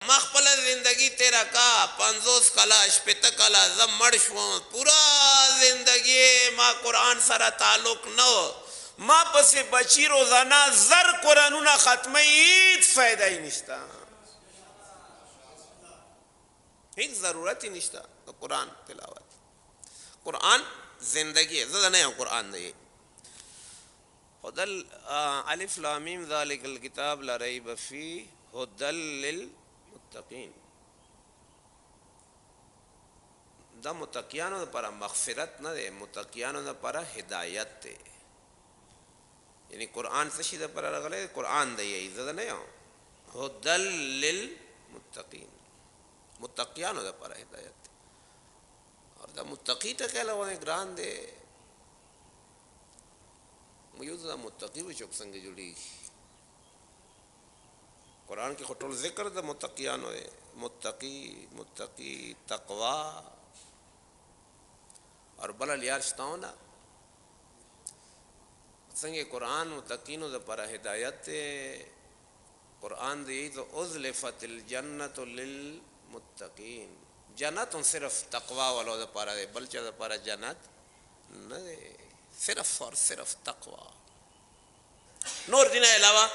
मखपल जिंदगी तेरा का 50 कला शपत कला जब मर शो पूरा जिंदगी माँ कुरान सारा ताल्लुक न माँ पसे बची रोजाना जर कुरान खत्म ईद फायदा ही निश्ता एक जरूरत ही निश्ता तो कुरान तिलावत कुरान जिंदगी है ज़्यादा नहीं कुरान नहीं हुदल अलिफ लाम मीम ज़ालिकल किताब ला रैब फीह हुदल लिल मुत्तकीन दा मुत्तकियानो पर मगफिरत न दे मुत्तकियानो पर हिदायत दे यानी कुरान से सीधा पर लगले कुरान दे ये ज़्यादा नहीं हुदल लिल मुत्तकीन मुत्तकियानो पर हिदायत और दा मुत्तकी तो कहला वो ग्रान दे मुझे मुत्तकी भी चौक संगे जुड़ी कुरान के खटोल जिक्र द मुत्तकियान है मुत्तकी मुत्तकी तकवा और बलल यारस्ताओं ना संगे कुरान मुत्तकीनो द पर हिदायत कुरान दे तो उज़लिफ़तिल जन्नतु लिल मुत्तकीन जन्नत सिर्फ तकवा वालों द पर है बल्कि द पर जन्नत न सिर्फ और सिर्फ तकवा नूर दिन अलावा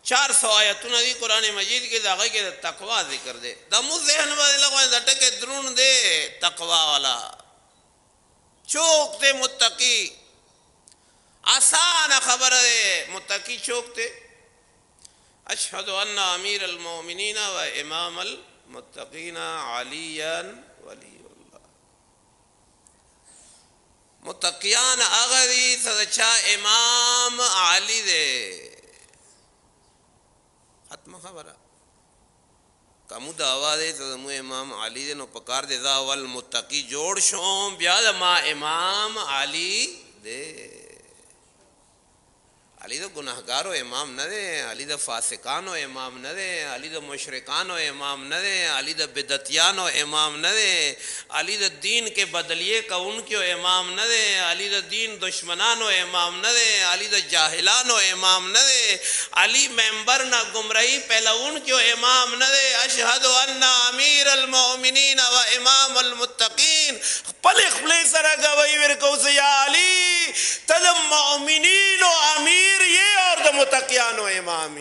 400 आयतों दी कुरान मजीद के दागे के तकवा जिक्र दे दमु जहन में लगवा दटके द्रुण दे तकवा वाला चौक दे मुत्तकी आसान खबर है मुत्तकी चौक दे अशहदु अन्ना अमीर अल मोमिनीन व इमाम अल मुत्तकीन अलीयन वली मुत्तकियान अगरी सच्चा इमाम आली दे खत्म खबर कमु दावा दे तो मु इमाम आली दे नो पकार दे दा वल मुत्तकी जोड़ शो ब्याद मा इमाम आली दे अली तो गुनाहगारो इमाम न दे अली तो फासिकानो इमाम न दे अली तो मुशरिकानो इमाम न दे अली तो बिदतियानो इमाम न दे अली तो दीन के बदलिए का उनक्यो इमाम न दे अली तो दीन दुश्मनानो इमाम न दे अली तो जाहिलानो इमाम न दे अली मेंबर ना गुमराही पहला उनक्यो इमाम न दे अशहदु अन्ना अमीर अल मोमिनीन व इमाम अल मुत्तकीन पले खले सरा गवाही वर कौसे या अली तद मोमिनीन अमीर ये और द मुत्तकियानो इमाम